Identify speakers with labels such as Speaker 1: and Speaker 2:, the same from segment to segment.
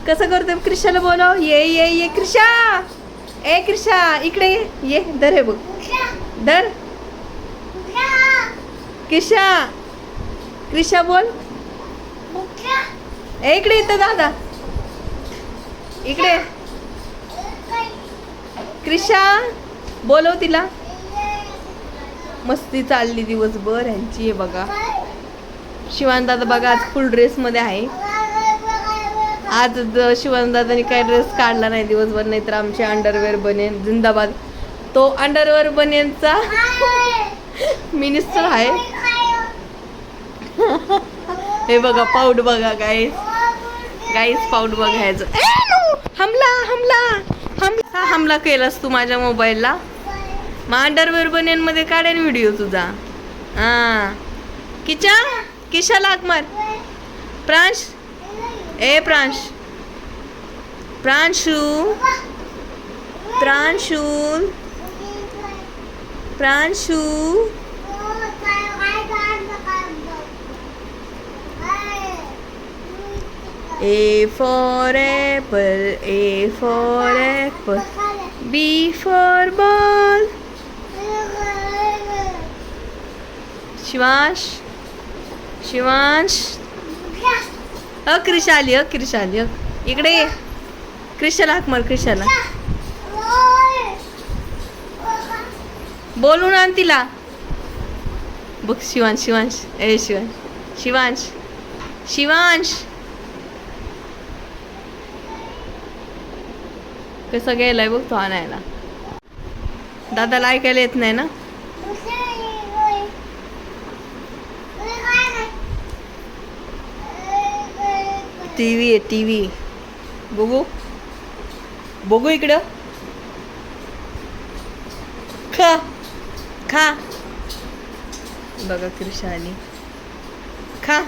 Speaker 1: कसं करतो क्रिशाला बोलव. ये ये ये क्रिशा. ए क्रिशा इकडे ये धर. हे बघ धर. क्रिशा क्रिशा बोल. ए इकडे येतं दादा. इकडे क्रिशा बोलव तिला. मस्ती चालली दिवसभर यांची. आहे बघा शिवान दादा बघा आज फुल ड्रेस मध्ये आहे. आज शिवान दादानी काय ड्रेस काढला नाही दिवसभर, नाही तर आमचे अंडरवेअर बनेन जिंदाबाद. तो अंडरवेअर बनेनचा मिनिस्टर आहे. हे बघा पाऊड बघा गाईस. गाईस पाऊड बघायचं. हमला हमला हमला हमला केलास तू माझ्या मोबाईलला. मग अंडरवेअर बनेन मध्ये काढेन व्हिडिओ तुझा. हा किचा किशा लाग मार. प्रांश ए प्रांश प्रांशू प्रांशू प्रांशू A for apple, A for apple, B for ball. Shivansh Shivansh. क्रिशा आली. क्रिशा आली. इकडे ये. क्रिशाला हाक मार. क्रिशाला बोलून आण तिला. बघ शिवांश शिवांश. ए शिवांश शिवांश शिवांश. कसं गेलाय बघ तो आणायला. दादाला ऐकायला येत नाही ना. टीव्ही आहे टीव्ही. बघू बघू इकडं. खा खा. बघा क्रिशा आली. खा.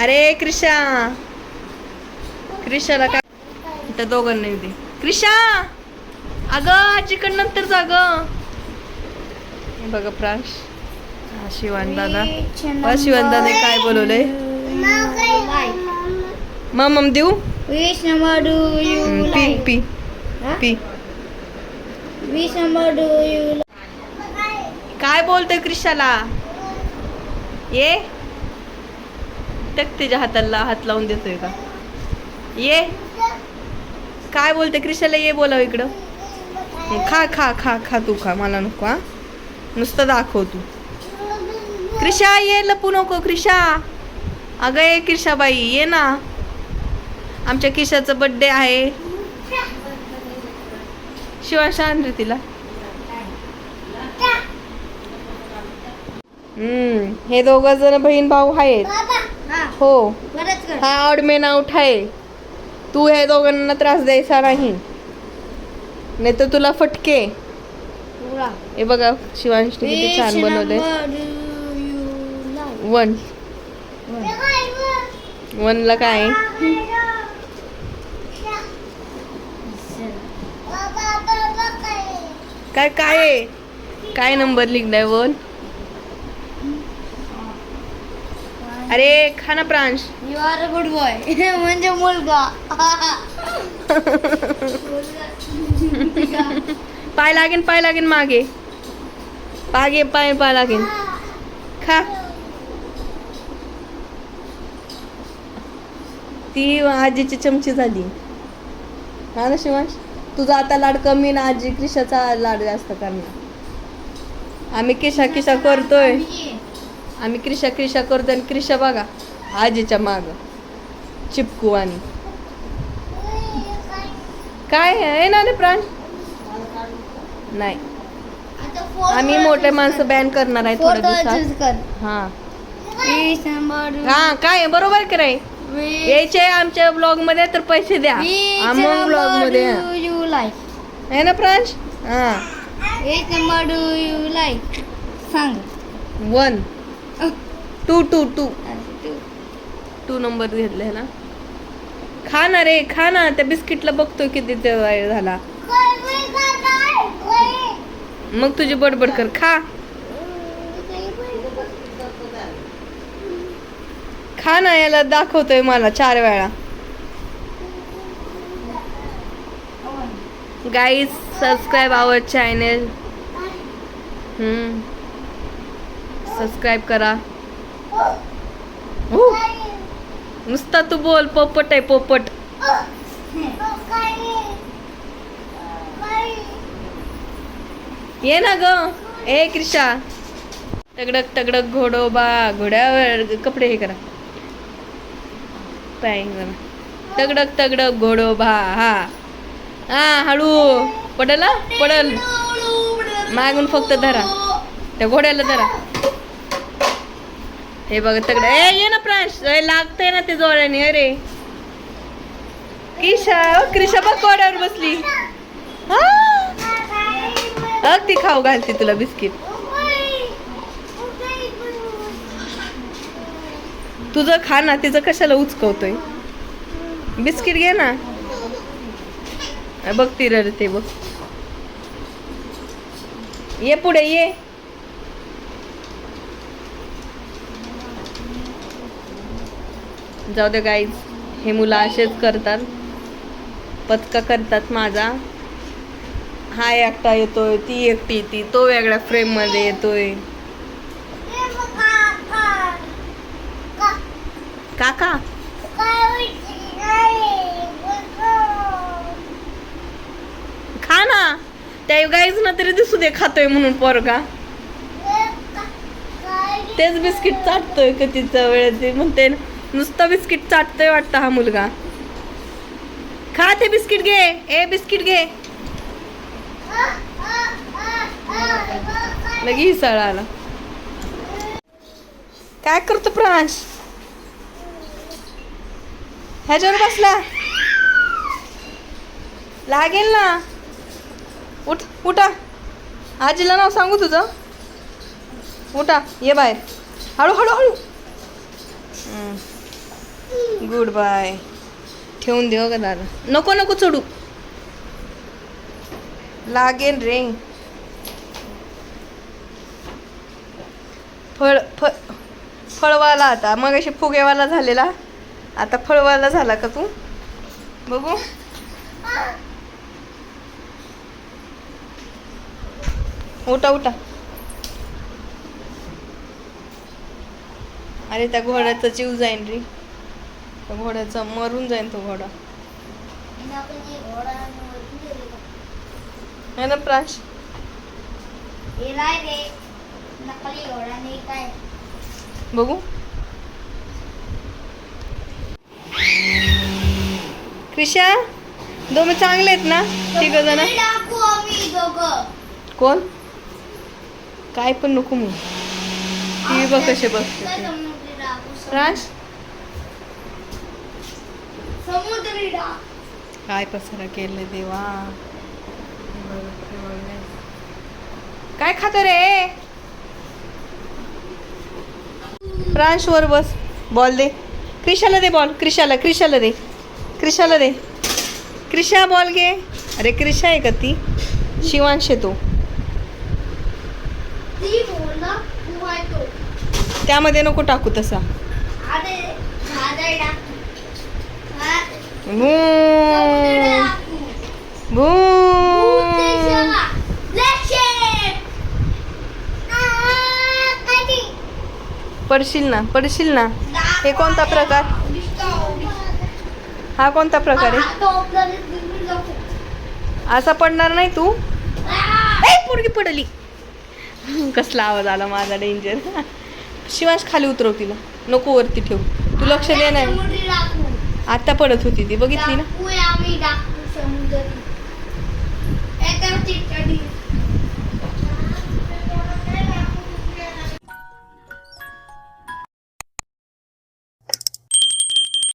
Speaker 1: अरे क्रिशा क्रिशाला काय त्या दोघांना दे. क्रिशा अगं आजीकडं नंतर जा ग. बघा प्रांश शिवान दादा. शिवान दादा काय बोलवलंय. मम देऊ.
Speaker 2: Which number do you
Speaker 1: P
Speaker 2: like?
Speaker 1: P P.
Speaker 2: Which number do you like?
Speaker 1: काय बोलतोय क्रिशाला. ये टक तिच्या हाताला हात लावून देतोय का. ये काय बोलते क्रिशाला. ये बोलाव इकडं. खा खा खा खा तू खा. मला नको. हा नुसतं दाखव तू. क्रिशा ये लपू नको. क्रिशा अगं ये क्रिशाबाई ये ना. आमच्या किशाचा बर्थडे आहे. शिवांश आण रे तिला. हे दोघ जण बहीण भाऊ आहेत. हो हा ऑड मेन आउट आहे. तू हे दोघांना त्रास द्यायचा नाही, नाही तर तुला फटके. हे बघा शिवांशने किती छान बनवलंय. 1 ला काय काय काय आहे? काय नंबर लिखलाय 1. अरे खाना Pransh.
Speaker 2: You are a good boy. म्हणजे मुलगा.
Speaker 1: पाय लागेन मागे. पाय लागेन. खा. ती आजीची चमची झाली. हा ना शिवांश. तुझा आता लाड कमी ना. आजी क्रिशाचा लाड जास्त करणार. आम्ही किशा करतोय. आम्ही क्रिशा करतोय आणि क्रिशा बघा आजीच्या माग चिपकू. आणि काय आहे ना रे प्राण. नाही आम्ही मोठे माणसं बॅन करणार आहे थोड्या दिवसात. हा काय बरोबर कराय. यायचे आमच्या ब्लॉग मध्ये तर पैसे द्या. आम्ही ब्लॉग मध्ये आहे ना प्रांश. हा
Speaker 2: Which number do you like? सांग.
Speaker 1: 1 2 2 नंबर घेतलाय ना. खा ना रे खा ना. त्या बिस्किटला बघतोय किती वेळ झाला. मग तुझी बडबड कर. खा खा ना. याला दाखवतोय मला 4 वेळा. गाईज सबस्क्राईब आवर चॅनल. सबस्क्राईब करा. नुसता तू बोल. पोपट आहे पोपट. ये ना ग. ए क्रिशा. तगडक तगडक घोडोबा. घोड्यावर कपडे हे करा. पाय जरा. तगडक तगडक घोडोबा. हा हा हळू. पडल हा? पडल. मागून फक्त धरा. त्या घोड्याला धरा. हे बघ तगड. ये ना प्रांश. लागतंय ना ते जोराने. अरे क्रिशा. क्रिशा बघ घोड्यावर बसली. ती खाऊ घालते तुला बिस्किट. तुझं खा ना. तिचं कशाला उचकवतोय. बिस्किट घे ना. बघ ती रडते बघ. ये पुढे ये. जाऊ दे गाईज. हे मुलं असेच करतात. पचका करतात माझा. हा एकटा येतोय. ती एकटी येते. तो वेगळ्या फ्रेम मध्ये येतोय. काका खा ना. त्या गाईज ना तरी दिसू दे खातोय म्हणून पोरगा. तेच बिस्किट चाटतोय कधीचा वेळ. ते म्हणते नुसतं बिस्किट चाटतोय वाटतं हा मुलगा. खा ते बिस्किट घे. ए बिस्किट घे. लगी सळ आला. काय करतो प्रांश. ह्याच्यावर बसला. लागेल ना. उठ. उठा. आजीला नाव सांगू तुझं. उठा. ये बाहेर. हळू हळू हळू. Good bye. ठेवून दे का दादा. नको नको चढू. लागेल रे. फळवाला आता. मग अशी फुगेवाला झालेला. आता फळवाला झाला का तू. बघू. उठा उठा. अरे त्या घोड्याचा जीव जाईन रे. त्या घोड्याचा मरून जाईन तो घोडा. है ना प्रांश. बघू. क्रिशा दोन चांगले आहेत ना तिघ जण. कोण काय पण नको मग. ती बघ कसे बघते. प्रांश काय पसारा केलं देवा. काय खातो रे. प्रांश वर बस. बॉल दे. क्रिशाला दे बॉल. क्रिशाला. क्रिशाला दे. क्रिशाला दे. क्रिशा बॉल घे. अरे क्रिशा आहे का ती. शिवांश आहे तो. त्यामध्ये नको टाकू तसा. पडशील ना. पडशील ना. हे कोणता प्रकार. हा कोणता प्रकार आहे. असा पडणार नाही तू. पोरगी पडली. कसला आवाज आला माझा. डेंजर. शिवांश खाली उतरव तिला. नको वरती ठेव. तू लक्ष दे नाही. आता पडत होती ती बघितली ना.